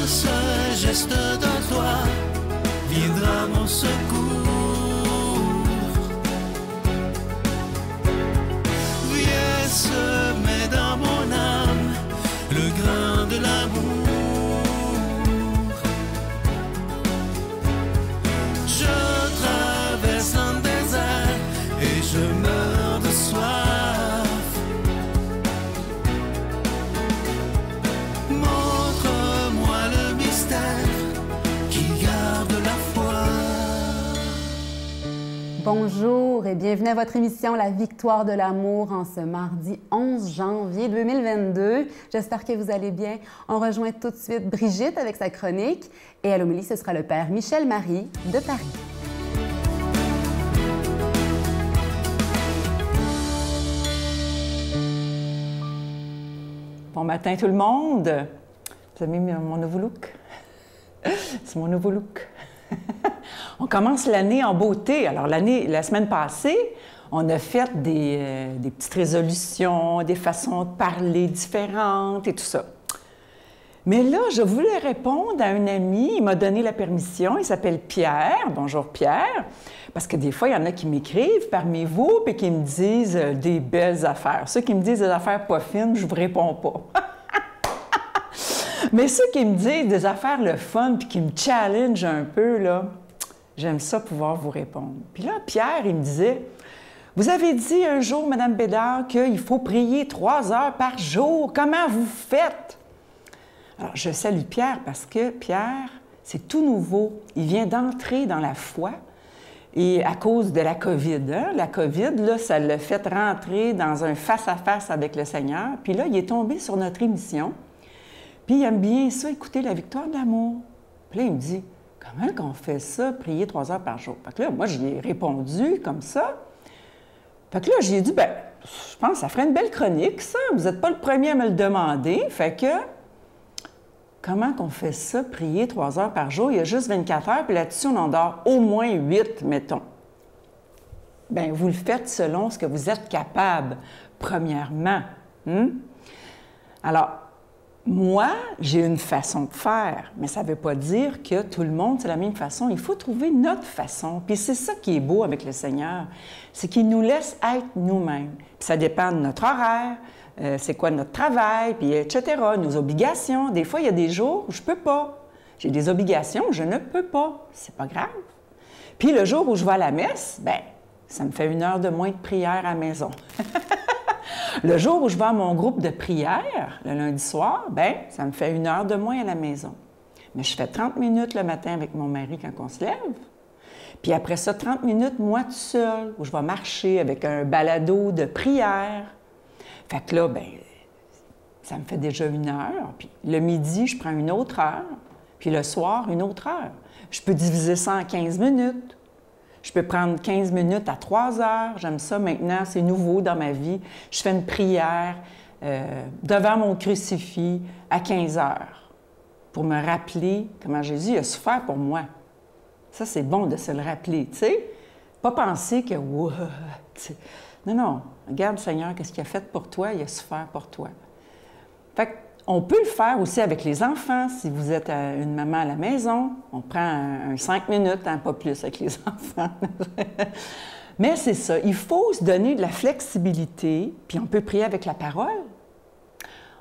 ce geste de toi viendra mon secours. Viens semer dans mon âme le grain de l'amour. Je traverse un désert et je meurs de soif. Montre-moi le mystère qui garde la foi. Bonjour et bienvenue à votre émission La Victoire de l'amour en ce mardi 11 janvier 2022. J'espère que vous allez bien. On rejoint tout de suite Brigitte avec sa chronique et à l'homélie, ce sera le Père Michel Marie de Paris. Bon matin tout le monde! Vous avez mis mon nouveau look? C'est mon nouveau look. On commence l'année en beauté. Alors la semaine passée, on a fait des petites résolutions, des façons de parler différentes et tout ça. Mais là, je voulais répondre à un ami, il m'a donné la permission, il s'appelle Pierre. Bonjour Pierre. Parce que des fois, il y en a qui m'écrivent parmi vous et qui me disent des belles affaires. Ceux qui me disent des affaires pas fines, je vous réponds pas. Mais ceux qui me disent des affaires le fun puis qui me challenge un peu, là, j'aime ça pouvoir vous répondre. Puis là, Pierre, il me disait, vous avez dit un jour, Mme Bédard, qu'il faut prier 3 heures par jour. Comment vous faites? Alors, je salue Pierre parce que Pierre, c'est tout nouveau. Il vient d'entrer dans la foi et à cause de la COVID. Hein? La COVID, là, ça l'a fait rentrer dans un face-à-face avec le Seigneur. Puis là, il est tombé sur notre émission. Puis il aime bien ça, écouter la victoire de l'amour. Puis là, il me dit, comment qu'on fait ça, prier 3 heures par jour? Fait que là, moi, j'y ai répondu comme ça. Fait que là, j'ai dit, bien, je pense que ça ferait une belle chronique, ça. Vous n'êtes pas le premier à me le demander. Fait que, comment qu'on fait ça, prier 3 heures par jour? Il y a juste 24 heures, puis là-dessus, on en dort au moins 8, mettons. Bien, vous le faites selon ce que vous êtes capable, premièrement. Alors, moi, j'ai une façon de faire, mais ça ne veut pas dire que tout le monde, c'est la même façon. Il faut trouver notre façon. Puis c'est ça qui est beau avec le Seigneur, c'est qu'il nous laisse être nous-mêmes. Puis ça dépend de notre horaire, c'est quoi notre travail, puis etc., nos obligations. Des fois, il y a des jours où je ne peux pas. J'ai des obligations, je ne peux pas. C'est pas grave. Puis le jour où je vais à la messe, bien, ça me fait 1 heure de moins de prière à la maison. Le jour où je vais à mon groupe de prière, le lundi soir, bien, ça me fait 1 heure de moins à la maison. Mais je fais 30 minutes le matin avec mon mari quand on se lève. Puis après ça, 30 minutes, moi, tout seul, où je vais marcher avec un balado de prière. Fait que là, bien, ça me fait déjà 1 heure. Puis le midi, je prends une autre heure. Puis le soir, une autre heure. Je peux diviser ça en 15 minutes. Je peux prendre 15 minutes à 3 heures. J'aime ça maintenant, c'est nouveau dans ma vie. Je fais une prière devant mon crucifix à 15 heures pour me rappeler comment Jésus a souffert pour moi. Ça, c'est bon de se le rappeler, tu sais. Pas penser que, non, non, regarde Seigneur, qu'est-ce qu'il a fait pour toi? Il a souffert pour toi. Fait qu'on peut le faire aussi avec les enfants. Si vous êtes une maman à la maison, on prend un 5 minutes, hein, pas plus avec les enfants. Mais c'est ça, il faut se donner de la flexibilité, puis on peut prier avec la parole.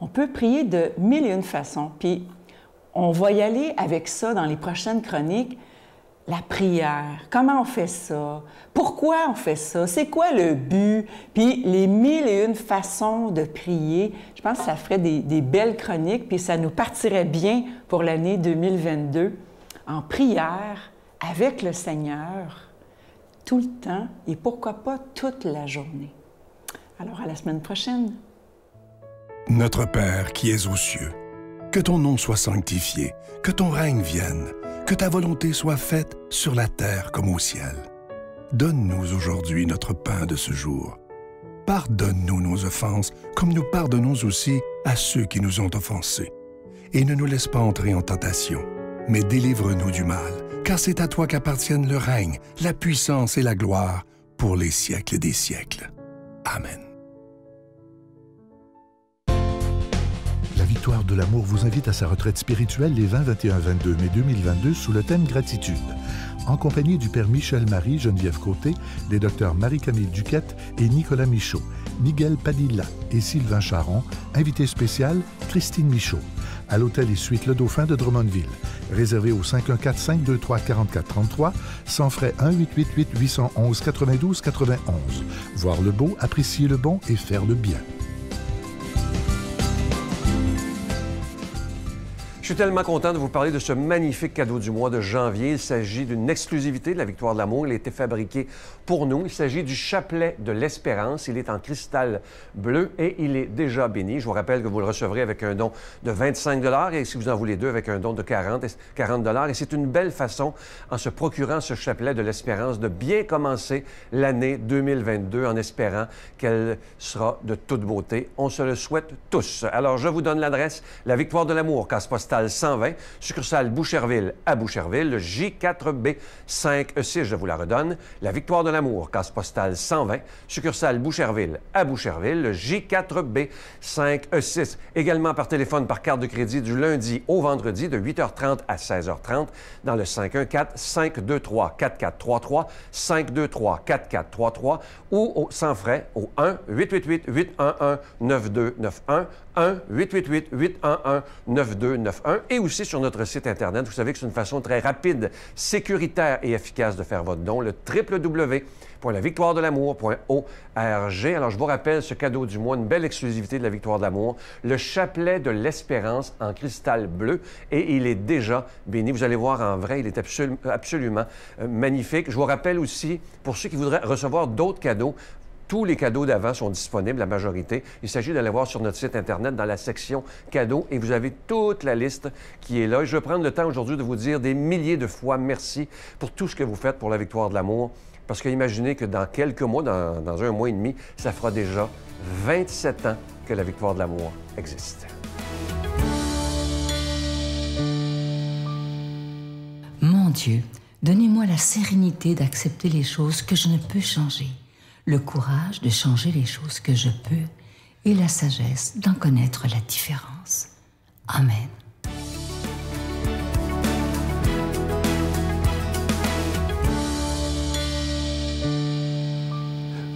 On peut prier de 1001 façons, puis on va y aller avec ça dans les prochaines chroniques. La prière, comment on fait ça? Pourquoi on fait ça? C'est quoi le but? Puis les 1001 façons de prier, je pense que ça ferait des belles chroniques, puis ça nous partirait bien pour l'année 2022 en prière avec le Seigneur tout le temps et pourquoi pas toute la journée. Alors à la semaine prochaine. Notre Père qui es aux cieux, que ton nom soit sanctifié, que ton règne vienne. Que ta volonté soit faite sur la terre comme au ciel. Donne-nous aujourd'hui notre pain de ce jour. Pardonne-nous nos offenses, comme nous pardonnons aussi à ceux qui nous ont offensés. Et ne nous laisse pas entrer en tentation, mais délivre-nous du mal, car c'est à toi qu'appartiennent le règne, la puissance et la gloire pour les siècles des siècles. Amen. Victoire de l'amour vous invite à sa retraite spirituelle les 20, 21, 22 mai 2022 sous le thème Gratitude. En compagnie du Père Michel Marie, Geneviève Côté, des docteurs Marie-Camille Duquette et Nicolas Michaud, Miguel Padilla et Sylvain Charon, invité spécial Christine Michaud, à l'hôtel et suite Le Dauphin de Drummondville. Réservé au 514-523-4433, sans frais 1-888-811-92-91. Voir le beau, apprécier le bon et faire le bien. Je suis tellement content de vous parler de ce magnifique cadeau du mois de janvier. Il s'agit d'une exclusivité de la Victoire de l'amour. Il a été fabriqué pour nous. Il s'agit du chapelet de l'espérance. Il est en cristal bleu et il est déjà béni. Je vous rappelle que vous le recevrez avec un don de 25 $ et si vous en voulez deux, avec un don de 40 $. Et c'est une belle façon, en se procurant ce chapelet de l'espérance, de bien commencer l'année 2022 en espérant qu'elle sera de toute beauté. On se le souhaite tous. Alors, je vous donne l'adresse. La Victoire de l'amour, case postale 120, succursale Boucherville à Boucherville, le J4B 5E6, je vous la redonne. La Victoire de l'amour, case postale 120, succursale Boucherville à Boucherville, le J4B 5E6. Également par téléphone, par carte de crédit du lundi au vendredi de 8h30 à 16h30 dans le 514-523-4433, 523-4433 ou sans frais au 1-888-811-9291, 1-888-811-9291 et aussi sur notre site Internet. Vous savez que c'est une façon très rapide, sécuritaire et efficace de faire votre don, le www.lavictoiredelamour.org. Alors, je vous rappelle ce cadeau du mois, une belle exclusivité de la Victoire de l'amour, le chapelet de l'espérance en cristal bleu et il est déjà béni. Vous allez voir en vrai, il est absolument magnifique. Je vous rappelle aussi, pour ceux qui voudraient recevoir d'autres cadeaux, tous les cadeaux d'avant sont disponibles, la majorité. Il s'agit d'aller voir sur notre site Internet dans la section cadeaux et vous avez toute la liste qui est là. Et je vais prendre le temps aujourd'hui de vous dire des milliers de fois merci pour tout ce que vous faites pour la Victoire de l'amour. Parce que imaginez que dans quelques mois, dans un mois et demi, ça fera déjà 27 ans que la Victoire de l'amour existe. Mon Dieu, donnez-moi la sérénité d'accepter les choses que je ne peux changer, le courage de changer les choses que je peux et la sagesse d'en connaître la différence. Amen.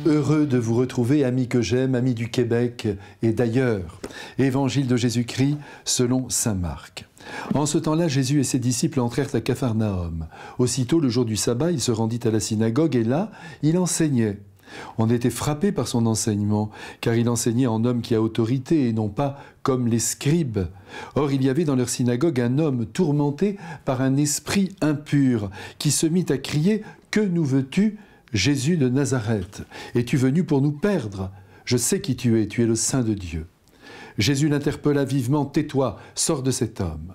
Heureux de vous retrouver, amis que j'aime, amis du Québec et d'ailleurs. Évangile de Jésus-Christ selon saint Marc. En ce temps-là, Jésus et ses disciples entrèrent à Capharnaüm. Aussitôt, le jour du sabbat, il se rendit à la synagogue et là, il enseignait. On était frappé par son enseignement, car il enseignait en homme qui a autorité et non pas comme les scribes. Or, il y avait dans leur synagogue un homme tourmenté par un esprit impur, qui se mit à crier « Que nous veux-tu, Jésus de Nazareth? Es-tu venu pour nous perdre? Je sais qui tu es le Saint de Dieu. » Jésus l'interpella vivement « Tais-toi, sors de cet homme. »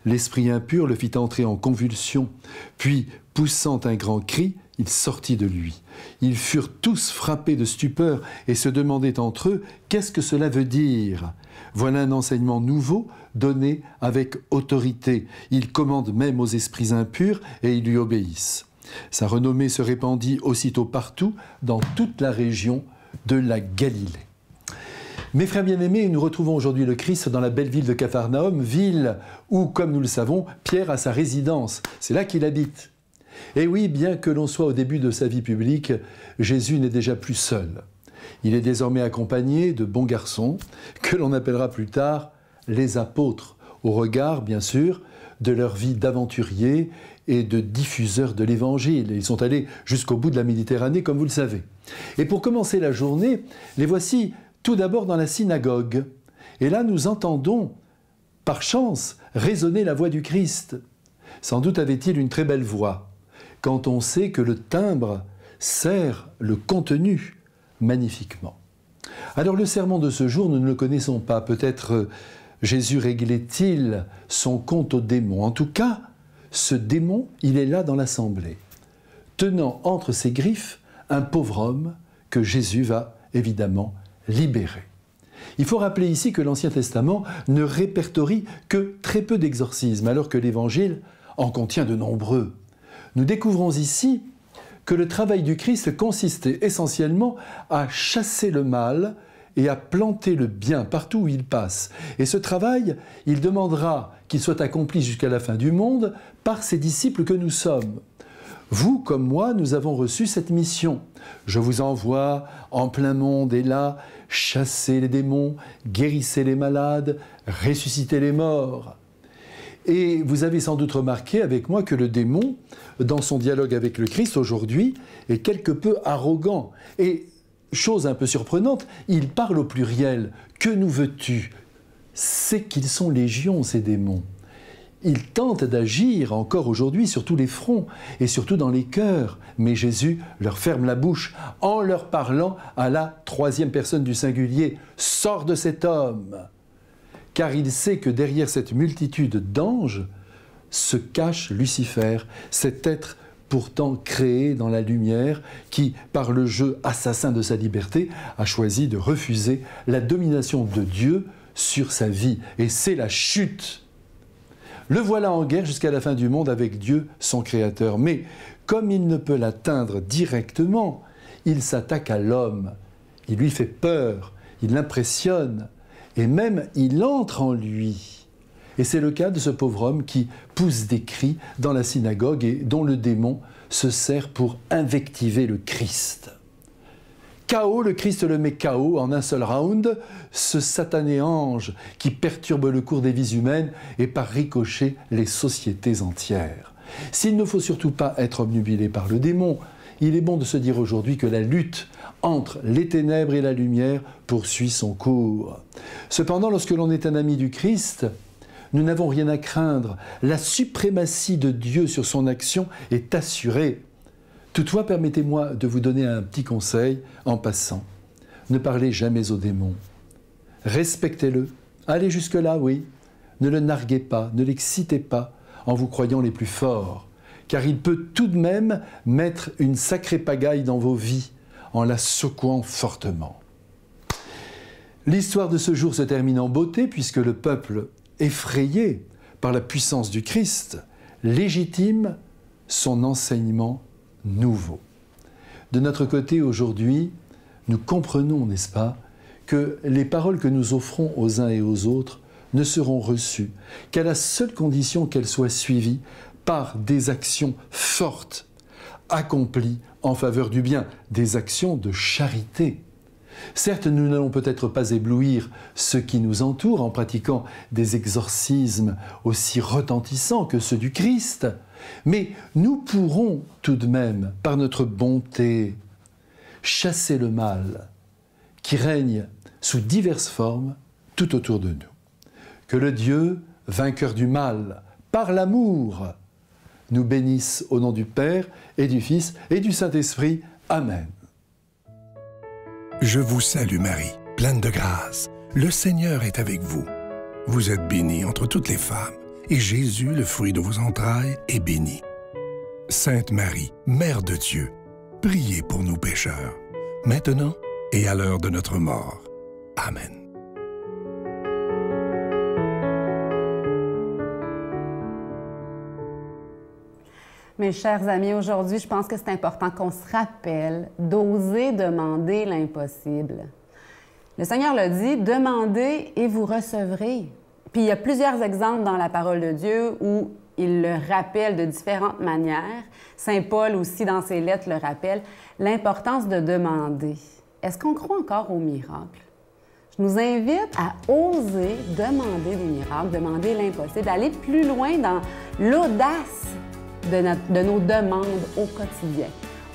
L'esprit impur le fit entrer en convulsion, puis, poussant un grand cri, il sortit de lui. Ils furent tous frappés de stupeur et se demandaient entre eux « Qu'est-ce que cela veut dire ?» Voilà un enseignement nouveau donné avec autorité. Il commande même aux esprits impurs et ils lui obéissent. Sa renommée se répandit aussitôt partout dans toute la région de la Galilée. Mes frères bien-aimés, nous retrouvons aujourd'hui le Christ dans la belle ville de Capharnaüm, ville où, comme nous le savons, Pierre a sa résidence. C'est là qu'il habite. Et oui, bien que l'on soit au début de sa vie publique, Jésus n'est déjà plus seul. Il est désormais accompagné de bons garçons, que l'on appellera plus tard les apôtres, au regard, bien sûr, de leur vie d'aventuriers et de diffuseurs de l'Évangile. Ils sont allés jusqu'au bout de la Méditerranée, comme vous le savez. Et pour commencer la journée, les voici tout d'abord dans la synagogue. Et là, nous entendons, par chance, résonner la voix du Christ. Sans doute avait-il une très belle voix, quand on sait que le timbre sert le contenu magnifiquement. Alors le sermon de ce jour, nous ne le connaissons pas. Peut-être Jésus réglait-il son compte au démon. En tout cas, ce démon, il est là dans l'assemblée, tenant entre ses griffes un pauvre homme que Jésus va évidemment libéré. Il faut rappeler ici que l'Ancien Testament ne répertorie que très peu d'exorcismes, alors que l'Évangile en contient de nombreux. Nous découvrons ici que le travail du Christ consistait essentiellement à chasser le mal et à planter le bien partout où il passe. Et ce travail, il demandera qu'il soit accompli jusqu'à la fin du monde par ses disciples que nous sommes. Vous, comme moi, nous avons reçu cette mission. Je vous envoie en plein monde, et là, chassez les démons, guérissez les malades, ressuscitez les morts. Et vous avez sans doute remarqué avec moi que le démon, dans son dialogue avec le Christ aujourd'hui, est quelque peu arrogant. Et, chose un peu surprenante, il parle au pluriel. Que nous veux-tu? C'est qu'ils sont légions, ces démons. Ils tentent d'agir encore aujourd'hui sur tous les fronts et surtout dans les cœurs. Mais Jésus leur ferme la bouche en leur parlant à la troisième personne du singulier. « Sors de cet homme !» Car il sait que derrière cette multitude d'anges se cache Lucifer, cet être pourtant créé dans la lumière qui, par le jeu assassin de sa liberté, a choisi de refuser la domination de Dieu sur sa vie. Et c'est la chute. Le voilà en guerre jusqu'à la fin du monde avec Dieu, son Créateur. Mais comme il ne peut l'atteindre directement, il s'attaque à l'homme. Il lui fait peur, il l'impressionne. Et même, il entre en lui. Et c'est le cas de ce pauvre homme qui pousse des cris dans la synagogue et dont le démon se sert pour invectiver le Christ. KO, le Christ le met KO en un seul round, ce satané ange qui perturbe le cours des vies humaines et par ricochet les sociétés entières. S'il ne faut surtout pas être obnubilé par le démon, il est bon de se dire aujourd'hui que la lutte entre les ténèbres et la lumière poursuit son cours. Cependant, lorsque l'on est un ami du Christ, nous n'avons rien à craindre. La suprématie de Dieu sur son action est assurée. Toutefois, permettez-moi de vous donner un petit conseil en passant. Ne parlez jamais au démon. Respectez-le. Allez jusque-là, oui. Ne le narguez pas, ne l'excitez pas en vous croyant les plus forts, car il peut tout de même mettre une sacrée pagaille dans vos vies en la secouant fortement. L'histoire de ce jour se termine en beauté puisque le peuple, effrayé par la puissance du Christ, légitime son enseignement nouveau. De notre côté, aujourd'hui, nous comprenons, n'est-ce pas, que les paroles que nous offrons aux uns et aux autres ne seront reçues qu'à la seule condition qu'elles soient suivies par des actions fortes, accomplies en faveur du bien, des actions de charité. Certes, nous n'allons peut-être pas éblouir ceux qui nous entourent en pratiquant des exorcismes aussi retentissants que ceux du Christ, mais nous pourrons tout de même, par notre bonté, chasser le mal qui règne sous diverses formes tout autour de nous. Que le Dieu, vainqueur du mal, par l'amour, nous bénisse au nom du Père et du Fils et du Saint-Esprit. Amen. Je vous salue Marie, pleine de grâce. Le Seigneur est avec vous. Vous êtes bénie entre toutes les femmes, et Jésus, le fruit de vos entrailles, est béni. Sainte Marie, Mère de Dieu, priez pour nous pécheurs, maintenant et à l'heure de notre mort. Amen. Mes chers amis, aujourd'hui, je pense que c'est important qu'on se rappelle d'oser demander l'impossible. Le Seigneur l'a dit, « Demandez et vous recevrez ». Puis il y a plusieurs exemples dans la parole de Dieu où il le rappelle de différentes manières. Saint Paul aussi, dans ses lettres, le rappelle, l'importance de demander. Est-ce qu'on croit encore aux miracles? Je nous invite à oser demander des miracles, demander l'impossible, aller plus loin dans l'audace de nos demandes au quotidien.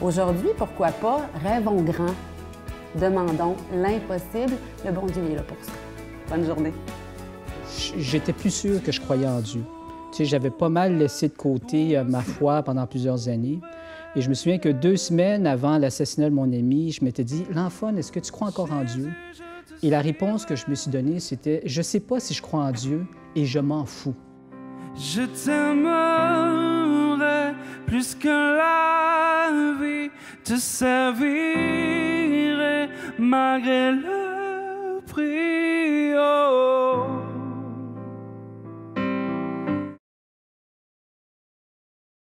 Aujourd'hui, pourquoi pas, rêvons grand, demandons l'impossible, le bon Dieu est là pour ça. Bonne journée. J'étais plus sûr que je croyais en Dieu. Tu sais, j'avais pas mal laissé de côté ma foi pendant plusieurs années. Et je me souviens que 2 semaines avant l'assassinat de mon ami, je m'étais dit, « L'enfant, est-ce que tu crois encore en Dieu? » Et la réponse que je me suis donnée, c'était, « Je sais pas si je crois en Dieu et je m'en fous. » Je t'aimerai plus que la vie, te servirai malgré le prix.